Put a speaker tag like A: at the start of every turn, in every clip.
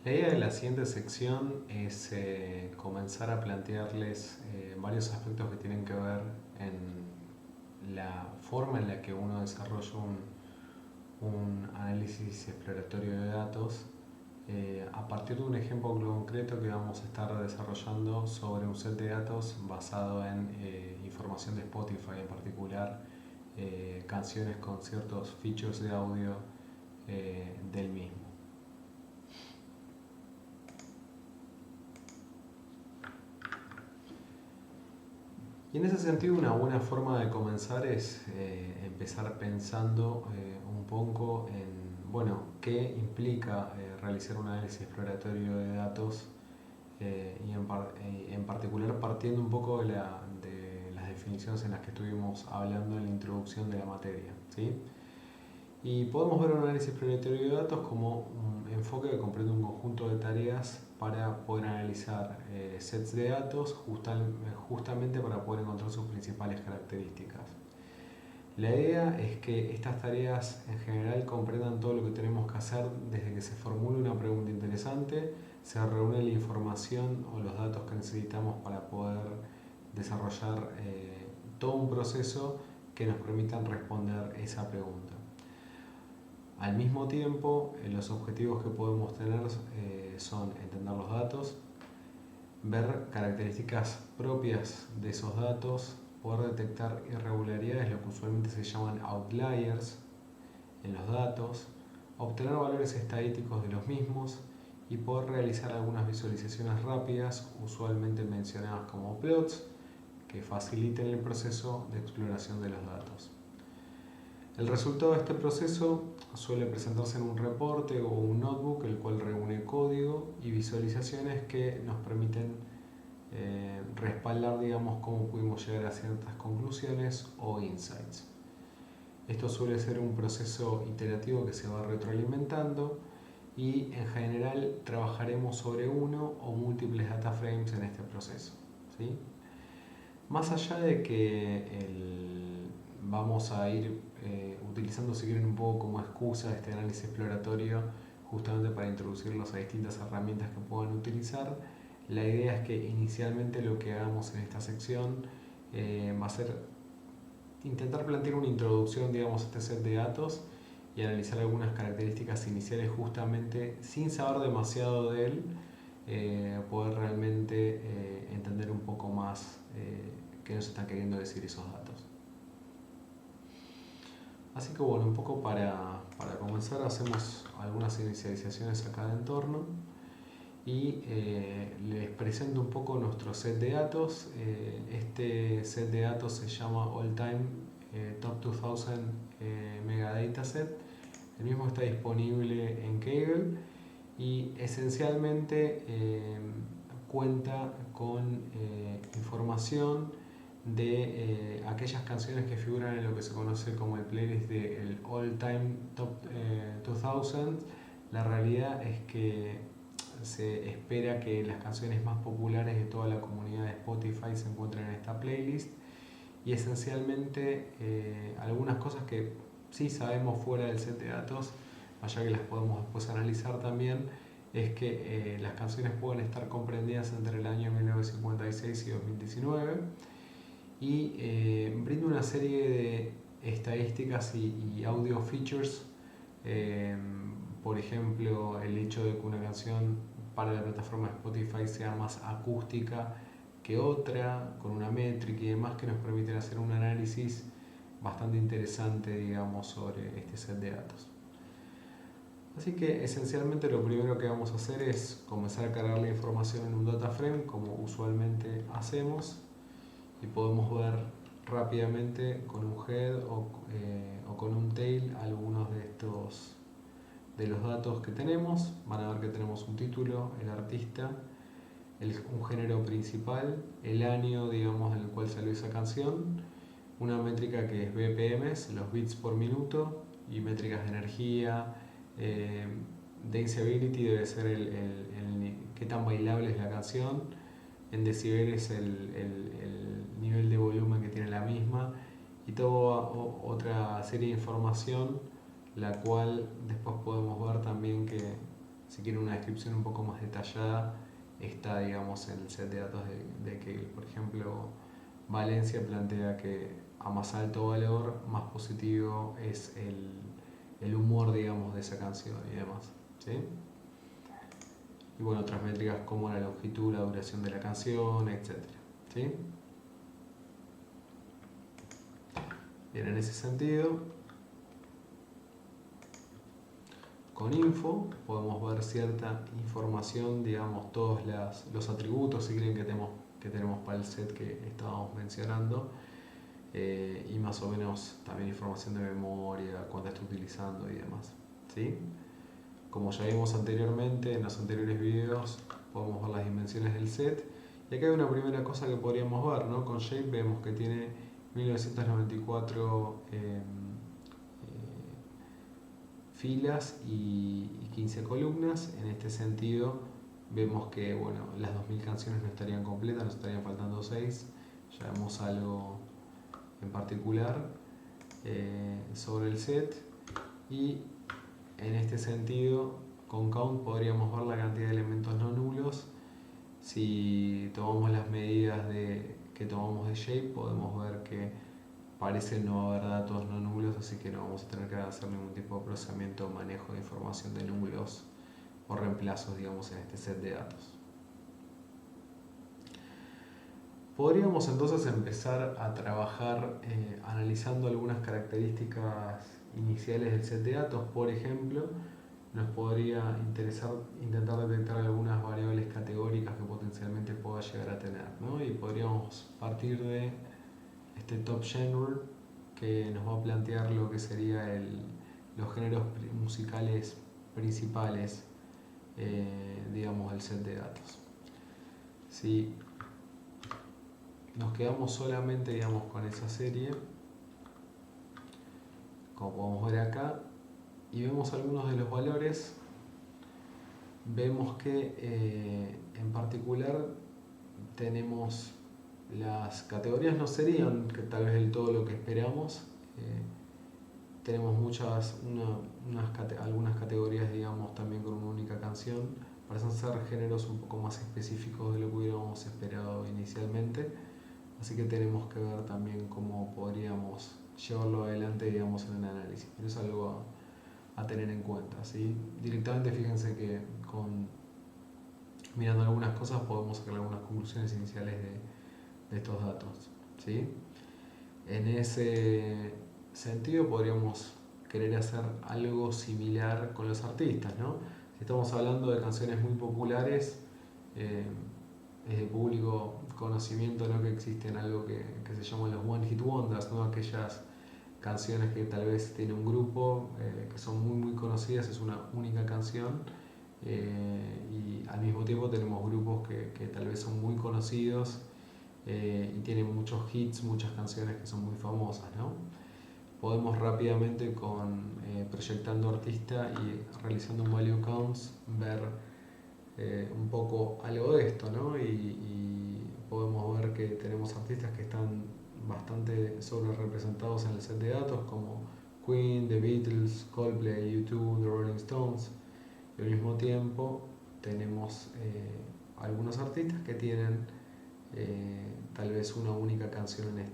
A: La idea de la siguiente sección es comenzar a plantearles varios aspectos que tienen que ver en la forma en la que uno desarrolla un análisis exploratorio de datos a partir de un ejemplo concreto que vamos a estar desarrollando sobre un set de datos basado en información de Spotify, en particular canciones con ciertos features de audio del mismo. Y en ese sentido, una buena forma de comenzar es empezar pensando un poco en, bueno, qué implica realizar un análisis exploratorio de datos y en particular partiendo un poco de las definiciones en las que estuvimos hablando en la introducción de la materia, ¿sí? Y podemos ver un análisis exploratorio de datos como un enfoque que comprende un conjunto de tareas para poder analizar sets de datos justamente para poder encontrar sus principales características. La idea es que estas tareas en general comprendan todo lo que tenemos que hacer desde que se formule una pregunta interesante, se reúne la información o los datos que necesitamos para poder desarrollar todo un proceso que nos permitan responder esa pregunta. Al mismo tiempo, los objetivos que podemos tener son entender los datos, ver características propias de esos datos, poder detectar irregularidades, lo que usualmente se llaman outliers en los datos, obtener valores estadísticos de los mismos y poder realizar algunas visualizaciones rápidas, usualmente mencionadas como plots, que faciliten el proceso de exploración de los datos. El resultado de este proceso suele presentarse en un reporte o un notebook, el cual reúne código y visualizaciones que nos permiten respaldar, digamos, cómo pudimos llegar a ciertas conclusiones o insights. Esto suele ser un proceso iterativo que se va retroalimentando y en general trabajaremos sobre uno o múltiples data frames en este proceso, ¿sí? Más allá de que vamos a ir utilizando, si quieren, un poco como excusa este análisis exploratorio justamente para introducirlos a distintas herramientas que puedan utilizar, la idea es que inicialmente lo que hagamos en esta sección va a ser intentar plantear una introducción, digamos, a este set de datos y analizar algunas características iniciales justamente sin saber demasiado de él, poder realmente entender un poco más qué nos están queriendo decir esos datos. Así que bueno, un poco para comenzar hacemos algunas inicializaciones acá de entorno y les presento un poco nuestro set de datos. Este set de datos se llama All Time Top 2000 Mega Dataset. El mismo está disponible en Kaggle y esencialmente cuenta con información de aquellas canciones que figuran en lo que se conoce como el playlist del All Time Top 2000. La realidad es que se espera que las canciones más populares de toda la comunidad de Spotify se encuentren en esta playlist y esencialmente algunas cosas que sí sabemos fuera del set de datos, allá que las podemos después analizar también, es que las canciones pueden estar comprendidas entre el año 1956 y 2019 y brinda una serie de estadísticas y audio features, por ejemplo el hecho de que una canción para la plataforma de Spotify sea más acústica que otra, con una métrica y demás que nos permiten hacer un análisis bastante interesante, digamos, sobre este set de datos. Así que esencialmente lo primero que vamos a hacer es comenzar a cargar la información en un data frame como usualmente hacemos y podemos ver rápidamente con un head o con un tail algunos de los datos que tenemos. Van a ver que tenemos un título, el artista, un género principal, el año, digamos, en el cual salió esa canción, una métrica que es BPMs, los bits por minuto, y métricas de energía, danceability debe ser qué tan bailable es la canción, en decibeles el nivel de volumen que tiene la misma y toda otra serie de información la cual después podemos ver también que Si quieren una descripción un poco más detallada, está, digamos, en el set de datos de Kaggle. Por ejemplo, Valencia plantea que a más alto valor, más positivo es el humor, digamos, de esa canción y demás, ¿sí? Y bueno, otras métricas como la longitud, la duración de la canción, etc. ¿Sí? Bien, en ese sentido, con info podemos ver cierta información, digamos, todos los atributos, si quieren, que tenemos para el set que estábamos mencionando, y más o menos también información de memoria, cuánto está utilizando y demás, ¿sí? Como ya vimos anteriormente en los anteriores videos, podemos ver las dimensiones del set. Y acá hay una primera cosa que podríamos ver, ¿no? Con Shape vemos que tiene 1994 filas y 15 columnas. En este sentido, vemos que bueno, las 2000 canciones no estarían completas, nos estarían faltando 6. Ya vemos algo en particular sobre el set. Y en este sentido, con Count podríamos ver la cantidad de elementos no nulos. Si tomamos las medidas que tomamos de Shape, podemos ver que parece no haber datos no nulos, así que no vamos a tener que hacer ningún tipo de procesamiento o manejo de información de nulos o reemplazos, digamos, en este set de datos. Podríamos entonces empezar a trabajar analizando algunas características iniciales del set de datos. Por ejemplo, nos podría interesar intentar detectar algunas variables categóricas que potencialmente pueda llegar a tener, ¿no? Y podríamos partir de este top genre que nos va a plantear lo que sería los géneros musicales principales, digamos, del set de datos. Si nos quedamos solamente, digamos, con esa serie, como podemos ver acá, y vemos algunos de los valores, vemos que en particular tenemos las categorías no serían que tal vez del todo lo que esperamos. Tenemos algunas categorías, digamos, también con una única canción. Parecen ser géneros un poco más específicos de lo que hubiéramos esperado inicialmente. Así que tenemos que ver también cómo podríamos llevarlo adelante, digamos, en el análisis. Pero es algo a tener en cuenta, ¿sí? Directamente fíjense que mirando algunas cosas podemos sacar algunas conclusiones iniciales de estos datos, ¿sí? En ese sentido podríamos querer hacer algo similar con los artistas, ¿no? Si estamos hablando de canciones muy populares, es de público conocimiento, ¿no?, que existen algo que se llaman los One Hit Wonders, ¿no? Aquellas canciones que tal vez tiene un grupo, que son muy conocidas, es una única canción, y al mismo tiempo tenemos grupos que tal vez son muy conocidos y tienen muchos hits, muchas canciones que son muy famosas, ¿no? Podemos rápidamente proyectando artista y realizando un value counts ver un poco algo de esto, ¿no? Y podemos ver que tenemos artistas que están bastante sobre representados en el set de datos, como Queen, The Beatles, Coldplay, U2, The Rolling Stones. Y al mismo tiempo tenemos algunos artistas que tienen tal vez una única canción en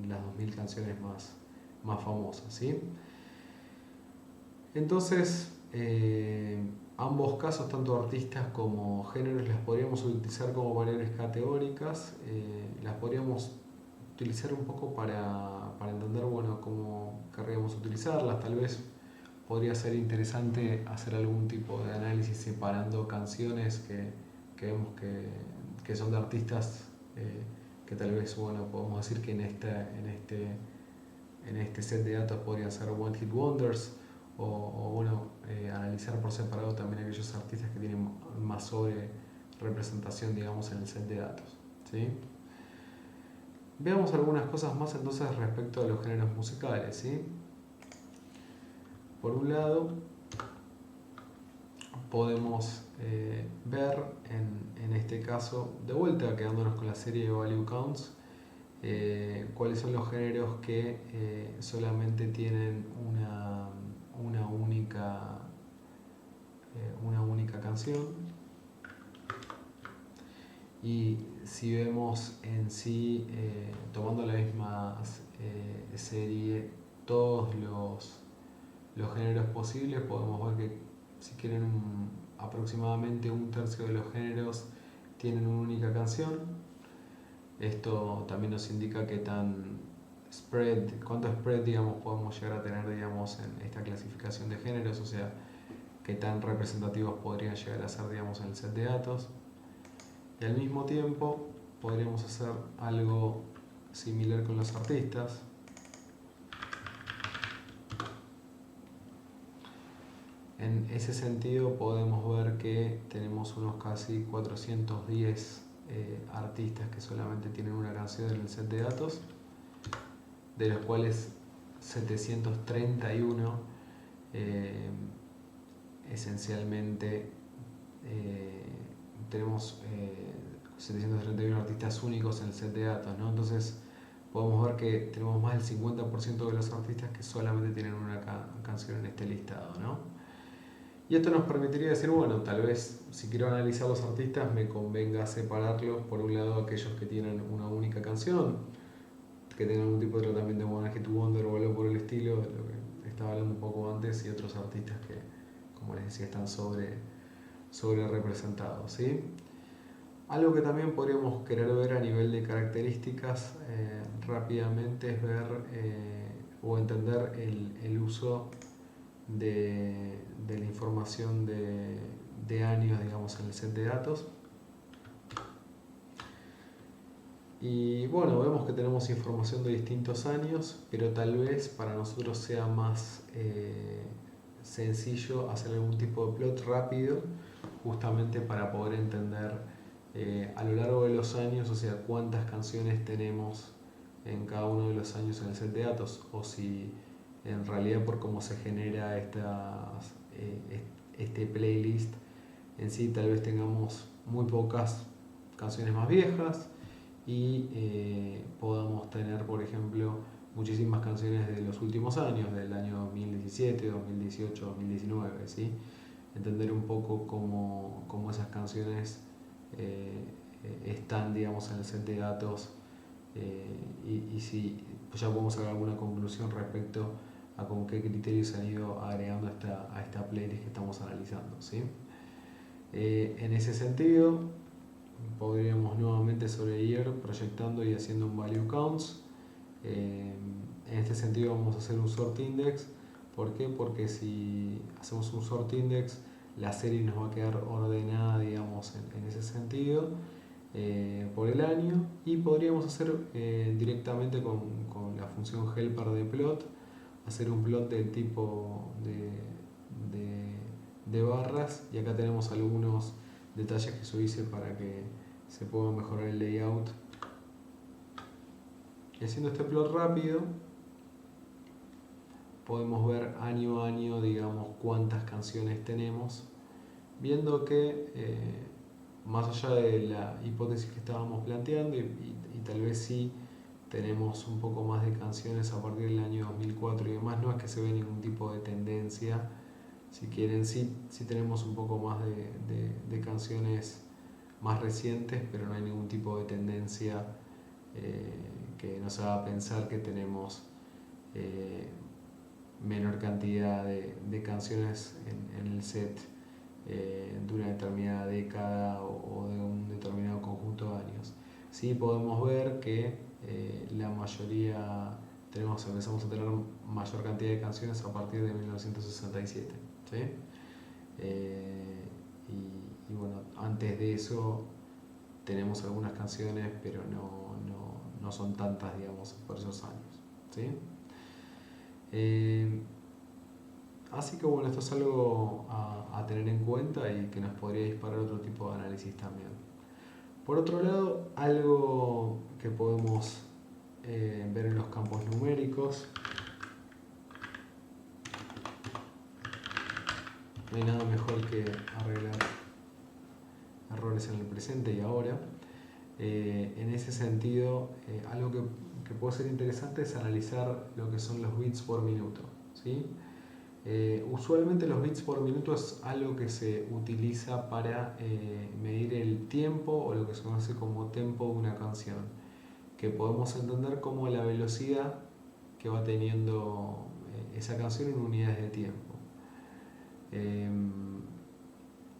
A: las 2000 canciones más famosas, ¿sí? Entonces, ambos casos, tanto artistas como géneros, las podríamos utilizar como variables categóricas, las podríamos utilizar un poco para entender, bueno, cómo querríamos utilizarlas. Tal vez podría ser interesante hacer algún tipo de análisis separando canciones que vemos que son de artistas que tal vez, bueno, podemos decir que en este set de datos podrían ser One Hit Wonders, o bueno, analizar por separado también aquellos artistas que tienen más sobre representación, digamos, en el set de datos, ¿sí? Veamos algunas cosas más entonces respecto a los géneros musicales, ¿sí? Por un lado, podemos ver en este caso, de vuelta quedándonos con la serie de Value Counts, cuáles son los géneros que solamente tienen una única una única canción. Y si vemos en sí, tomando la misma serie, todos los géneros posibles, podemos ver que si quieren aproximadamente un tercio de los géneros tienen una única canción. Esto también nos indica qué tan cuánto spread digamos, podemos llegar a tener digamos, en esta clasificación de géneros, o sea, qué tan representativos podrían llegar a ser digamos, en el set de datos. Y al mismo tiempo podríamos hacer algo similar con los artistas. En ese sentido podemos ver que tenemos unos casi 410 artistas que solamente tienen una canción en el set de datos, de los cuales 731 esencialmente tenemos 731 artistas únicos en el set de datos, ¿no? Entonces podemos ver que tenemos más del 50% de los artistas que solamente tienen una canción en este listado, ¿no? Y esto nos permitiría decir, bueno, tal vez si quiero analizar los artistas me convenga separarlos, por un lado aquellos que tienen una única canción, que tengan algún tipo de tratamiento como One Hit Wonder o algo por el estilo, de lo que estaba hablando un poco antes, y otros artistas que, como les decía, están sobre representados, ¿sí? Algo que también podríamos querer ver a nivel de características rápidamente es ver o entender el uso de la información de años, digamos, en el set de datos. Y bueno, vemos que tenemos información de distintos años, pero tal vez para nosotros sea más sencillo hacer algún tipo de plot rápido, justamente para poder entender a lo largo de los años, o sea, cuántas canciones tenemos en cada uno de los años en el set de datos, o si en realidad por cómo se genera este playlist en sí, tal vez tengamos muy pocas canciones más viejas y podamos tener, por ejemplo, muchísimas canciones de los últimos años, del año 2017, 2018, 2019, ¿sí? Entender un poco cómo esas canciones están, digamos, en el set de datos y si pues ya podemos sacar alguna conclusión respecto a con qué criterios se han ido agregando a esta playlist que estamos analizando, ¿sí? En ese sentido, podríamos nuevamente ir proyectando y haciendo un value counts. En este sentido vamos a hacer un sort index. ¿Por qué? Porque si hacemos un sort index, la serie nos va a quedar ordenada, digamos, en ese sentido, por el año, y podríamos hacer directamente con la función helper de plot, hacer un plot del tipo de barras, y acá tenemos algunos detalles que yo hice para que se pueda mejorar el layout. Y haciendo este plot rápido podemos ver año a año, digamos, cuántas canciones tenemos, viendo que más allá de la hipótesis que estábamos planteando y tal vez sí tenemos un poco más de canciones a partir del año 2004 y demás, no es que se ve ningún tipo de tendencia. Si quieren, sí tenemos un poco más de canciones más recientes, pero no hay ningún tipo de tendencia que nos haga pensar que tenemos menor cantidad de canciones en el set de una determinada década o de un determinado conjunto de años. Sí podemos ver que la mayoría empezamos a tener mayor cantidad de canciones a partir de 1967, ¿sí? Y bueno, antes de eso tenemos algunas canciones, pero no son tantas, digamos, por esos años, ¿sí? Así que bueno, esto es algo a tener en cuenta y que nos podría disparar otro tipo de análisis también. Por otro lado, algo que podemos ver en los campos numéricos, no hay nada mejor que arreglar errores en el presente y ahora. En ese sentido, algo que puede ser interesante es analizar lo que son los bits por minuto, ¿sí? Usualmente los bits por minuto es algo que se utiliza para medir el tiempo o lo que se conoce como tempo de una canción, que podemos entender como la velocidad que va teniendo esa canción en unidades de tiempo.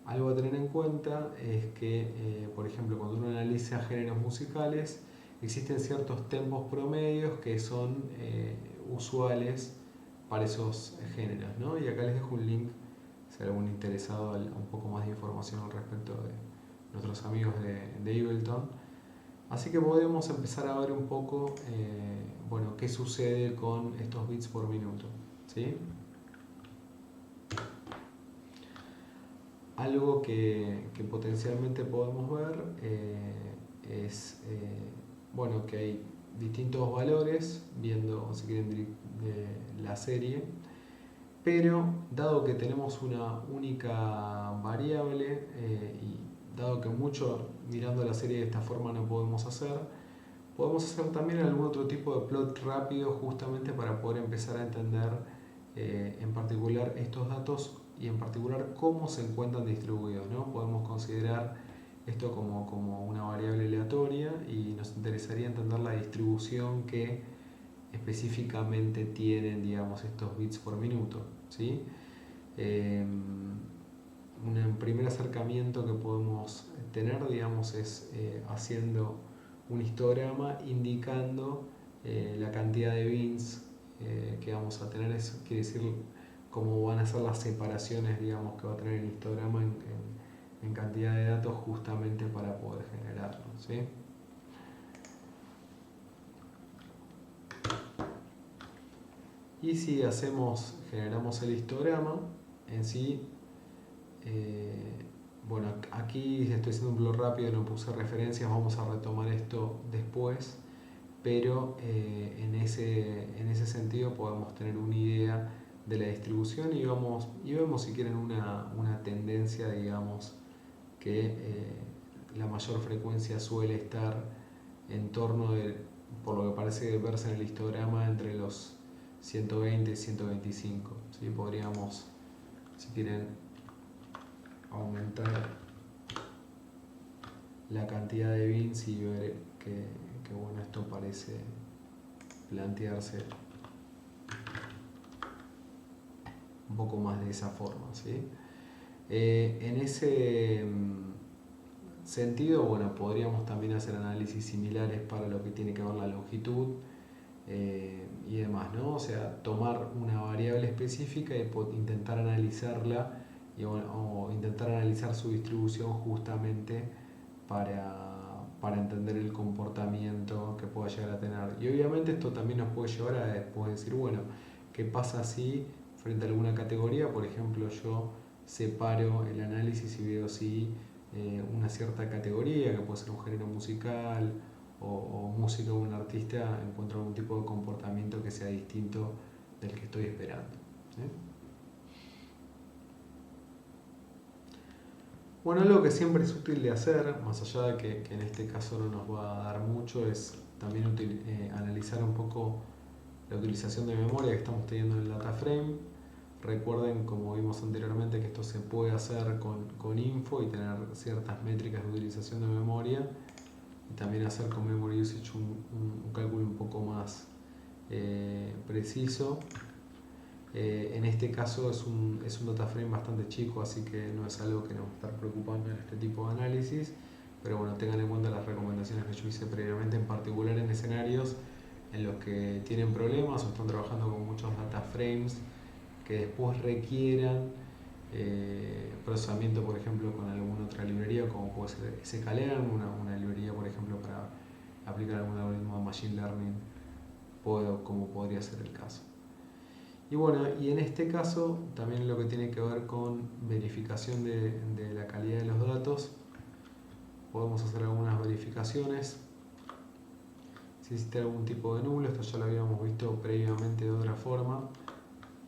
A: Algo a tener en cuenta es que, por ejemplo, cuando uno analiza géneros musicales, existen ciertos tempos promedios que son usuales para esos géneros, ¿no? Y acá les dejo un link si hay algún interesado en un poco más de información al respecto de nuestros amigos de Ableton. Así que podemos empezar a ver un poco bueno, qué sucede con estos bits por minuto, ¿sí? Algo que potencialmente podemos ver es bueno, que hay distintos valores, viendo si quieren de la serie, pero dado que tenemos una única variable y dado que mucho mirando la serie de esta forma no podemos hacer también algún otro tipo de plot rápido justamente para poder empezar a entender en particular estos datos y en particular cómo se encuentran distribuidos, ¿no? Podemos considerar esto como una variable aleatoria y nos interesaría entender la distribución que específicamente tienen, digamos, estos bits por minuto, ¿sí? Un primer acercamiento que podemos tener, digamos, es haciendo un histograma indicando la cantidad de bits que vamos a tener. Eso quiere decir cómo van a ser las separaciones, digamos, que va a tener el histograma en cantidad de datos justamente para poder generarlo, ¿sí? Y si generamos el histograma en sí, bueno, aquí estoy haciendo un blog rápido, no puse referencias, vamos a retomar esto después, pero en ese sentido podemos tener una idea de la distribución y vemos si quieren una tendencia, digamos, que la mayor frecuencia suele estar en torno de, por lo que parece verse en el histograma, entre los 120 y 125. ¿Sí? Podríamos, si quieren, aumentar la cantidad de bits y ver que bueno, esto parece plantearse un poco más de esa forma, ¿sí? En ese sentido, bueno, podríamos también hacer análisis similares para lo que tiene que ver la longitud y demás, ¿no? O sea, tomar una variable específica y intentar analizarla o intentar analizar su distribución justamente para entender el comportamiento que pueda llegar a tener. Y obviamente esto también nos puede llevar a después decir, bueno, ¿qué pasa si frente a alguna categoría, por ejemplo, yo separo el análisis y veo si una cierta categoría, que puede ser un género musical o música de un artista, encuentro algún tipo de comportamiento que sea distinto del que estoy esperando, ¿sí? Bueno, algo que siempre es útil de hacer, más allá de que en este caso no nos va a dar mucho, es también analizar un poco la utilización de memoria que estamos teniendo en el data frame. Recuerden, como vimos anteriormente, que esto se puede hacer con info y tener ciertas métricas de utilización de memoria, y también hacer con memory usage un cálculo un poco más preciso. En este caso es un data frame bastante chico, así que no es algo que nos va a estar preocupando en este tipo de análisis, pero bueno, tengan en cuenta las recomendaciones que yo hice previamente, en particular en escenarios en los que tienen problemas o están trabajando con muchos data frames que después requieran procesamiento, por ejemplo, con alguna otra librería, como puede ser sklearn, una librería, por ejemplo, para aplicar algún algoritmo de machine learning, como podría ser el caso. Y bueno, y en este caso también lo que tiene que ver con verificación de la calidad de los datos, podemos hacer algunas verificaciones. Si existe algún tipo de nulo, esto ya lo habíamos visto previamente de otra forma,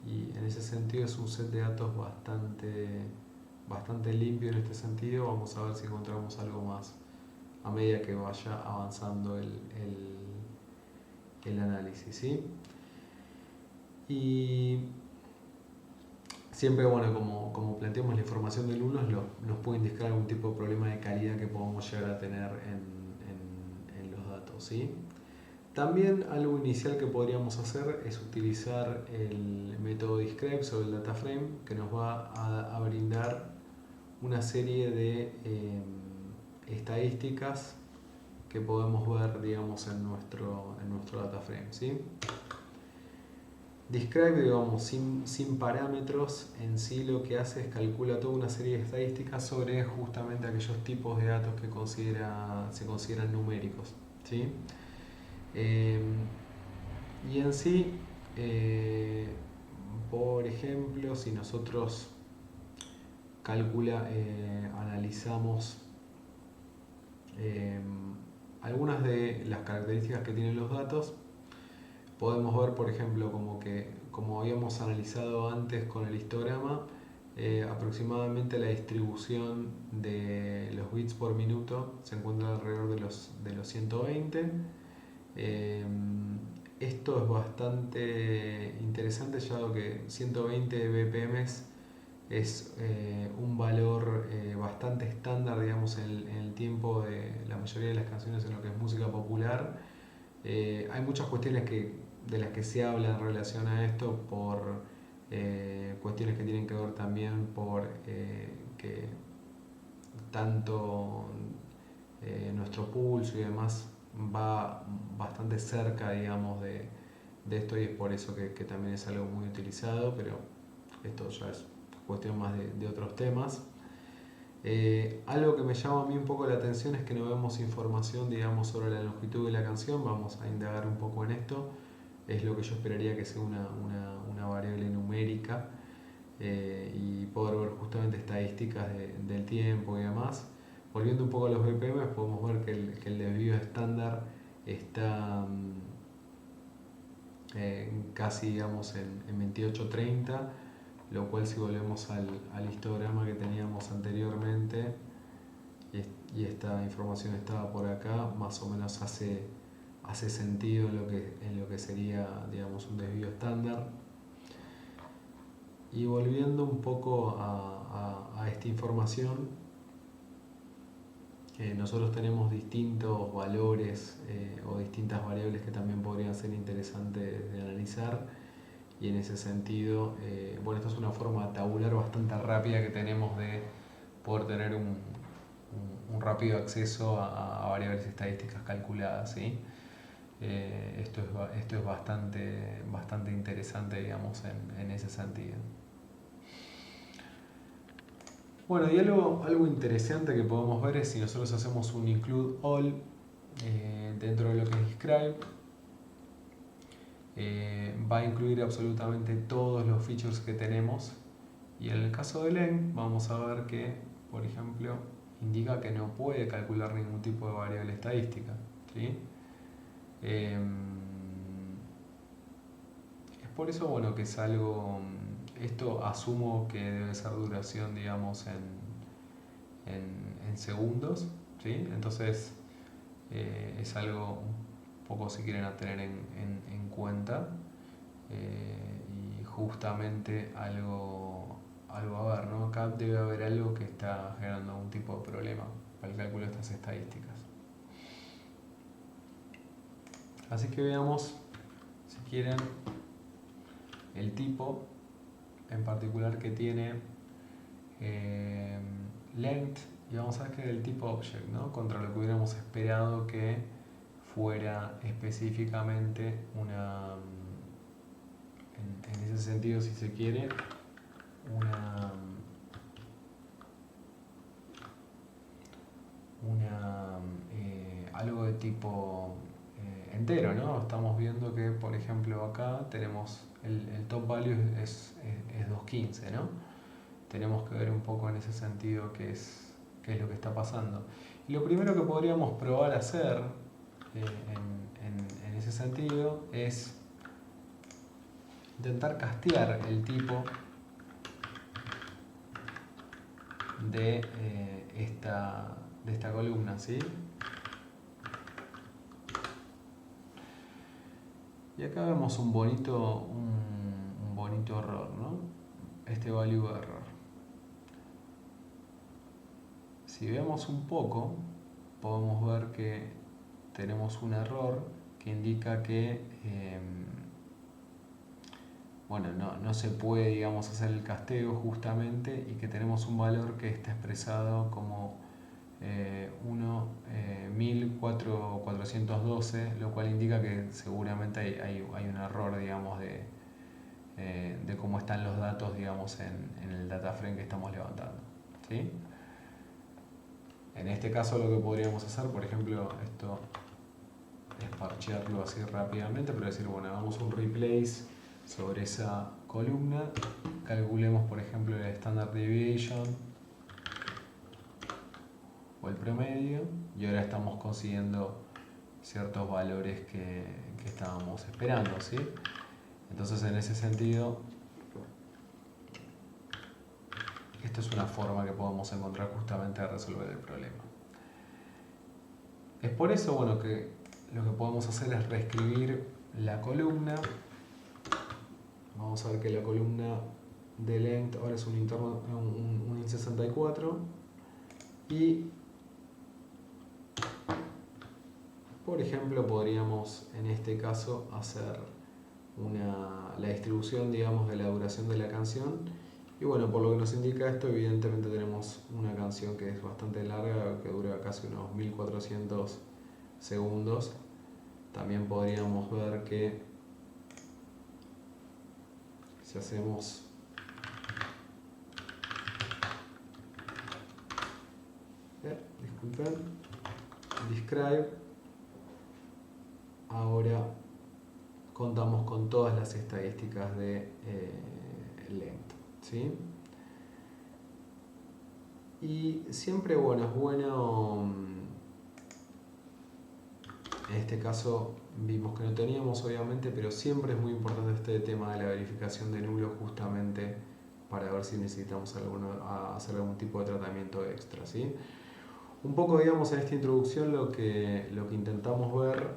A: y en ese sentido es un set de datos bastante limpio en este sentido. Vamos a ver si encontramos algo más a medida que vaya avanzando el análisis, ¿sí? Y siempre, bueno, como planteamos la información del uno, nos puede indicar algún tipo de problema de calidad que podamos llegar a tener en los datos, ¿sí? También algo inicial que podríamos hacer es utilizar el método Describe sobre el data frame, que nos va a brindar una serie de estadísticas que podemos ver, digamos, en nuestro data frame, ¿sí? Describe, digamos, sin parámetros, en sí lo que hace es calcula toda una serie de estadísticas sobre justamente aquellos tipos de datos que se consideran numéricos, ¿sí? Y en sí, por ejemplo, si nosotros analizamos algunas de las características que tienen los datos, podemos ver, por ejemplo, como habíamos analizado antes con el histograma, aproximadamente la distribución de los bits por minuto se encuentra alrededor de los 120. Esto es bastante interesante, ya que 120 BPM es un valor bastante estándar, digamos, en el tiempo de la mayoría de las canciones en lo que es música popular. Hay muchas cuestiones de las que se habla en relación a esto por cuestiones que tienen que ver también por que tanto nuestro pulso y demás va bastante cerca, digamos, de esto, y es por eso que también es algo muy utilizado, pero esto ya es cuestión más de otros temas. Algo que me llama a mí un poco la atención es que no vemos información, digamos, sobre la longitud de la canción. Vamos a indagar un poco en esto. Es lo que yo esperaría que sea una variable numérica, y poder ver justamente estadísticas del tiempo y demás. Volviendo un poco a los BPM, podemos ver que el desvío estándar está casi, digamos, en 28-30, lo cual, si volvemos al histograma que teníamos anteriormente y esta información estaba por acá, más o menos hace sentido en lo que sería, digamos, un desvío estándar. Y volviendo un poco a esta información, nosotros tenemos distintos valores o distintas variables que también podrían ser interesantes de analizar, y en ese sentido, bueno, esto es una forma tabular bastante rápida que tenemos de poder tener un rápido acceso a variables estadísticas calculadas, ¿sí? Esto es bastante interesante, digamos, en ese sentido. Bueno, y algo interesante que podemos ver es si nosotros hacemos un include all dentro de lo que es Describe, va a incluir absolutamente todos los features que tenemos, y en el caso de length vamos a ver que, por ejemplo, indica que no puede calcular ningún tipo de variable estadística, ¿sí? Es por eso, bueno, que es algo, esto asumo que debe ser duración, digamos, en segundos, ¿sí? Entonces es algo un poco, si quieren, a tener en cuenta, y justamente algo a ver, ¿no? Acá debe haber algo que está generando algún tipo de problema para el cálculo de estas estadísticas. Así que veamos, si quieren, el tipo en particular que tiene length, y vamos a ver que es del tipo object, ¿no? Contra lo que hubiéramos esperado que fuera específicamente en ese sentido, si se quiere, algo de tipo entero, ¿no? Estamos viendo que, por ejemplo, acá tenemos el top value es 215, ¿no? Tenemos que ver un poco en ese sentido qué es lo que está pasando. Y lo primero que podríamos probar a hacer en ese sentido es intentar castear el tipo de esta columna, ¿sí? Y acá vemos un bonito error, ¿no? este value error. Si vemos un poco, podemos ver que tenemos un error que indica que bueno, no se puede, digamos, hacer el casteo justamente, y que tenemos un valor que está expresado como 1412, lo cual indica que seguramente hay un error, digamos, de cómo están los datos, digamos, en el data frame que estamos levantando, ¿sí? En este caso lo que podríamos hacer, por ejemplo, esto es parchearlo así rápidamente, pero decir, bueno, hagamos un replace sobre esa columna, calculemos por ejemplo el standard deviation o el promedio, y ahora estamos consiguiendo ciertos valores que estábamos esperando, ¿sí? Entonces, en ese sentido, esta es una forma que podemos encontrar justamente de resolver el problema. Es por eso, bueno, que lo que podemos hacer es reescribir la columna. Vamos a ver que la columna de length ahora es un interno, un int64, y por ejemplo podríamos en este caso hacer la distribución, digamos, de la duración de la canción. Y bueno, por lo que nos indica esto, evidentemente tenemos una canción que es bastante larga, que dura casi unos 1400 segundos. También podríamos ver que si hacemos disculpen, describe, ahora contamos con todas las estadísticas de length, ¿sí? Y siempre, bueno, es bueno, en este caso vimos que no teníamos obviamente, pero siempre es muy importante este tema de la verificación de nulo, justamente para ver si necesitamos hacer algún tipo de tratamiento extra, ¿sí? Un poco, digamos, en esta introducción lo que intentamos ver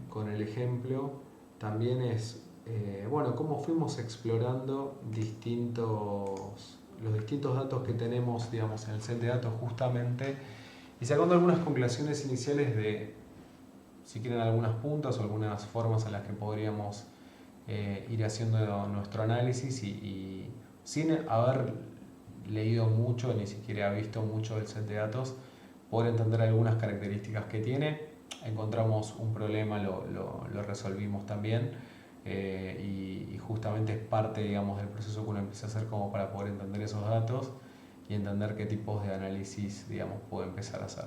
A: con el ejemplo también es, bueno, cómo fuimos explorando los distintos datos que tenemos, digamos, en el set de datos justamente, y sacando algunas conclusiones iniciales de, si quieren, algunas puntas o algunas formas en las que podríamos ir haciendo nuestro análisis, y sin haber leído mucho, ni siquiera visto mucho del set de datos, poder entender algunas características que tiene. Encontramos un problema, lo resolvimos también, y justamente es parte, digamos, del proceso que uno empieza a hacer como para poder entender esos datos y entender qué tipos de análisis, digamos, puede empezar a hacer.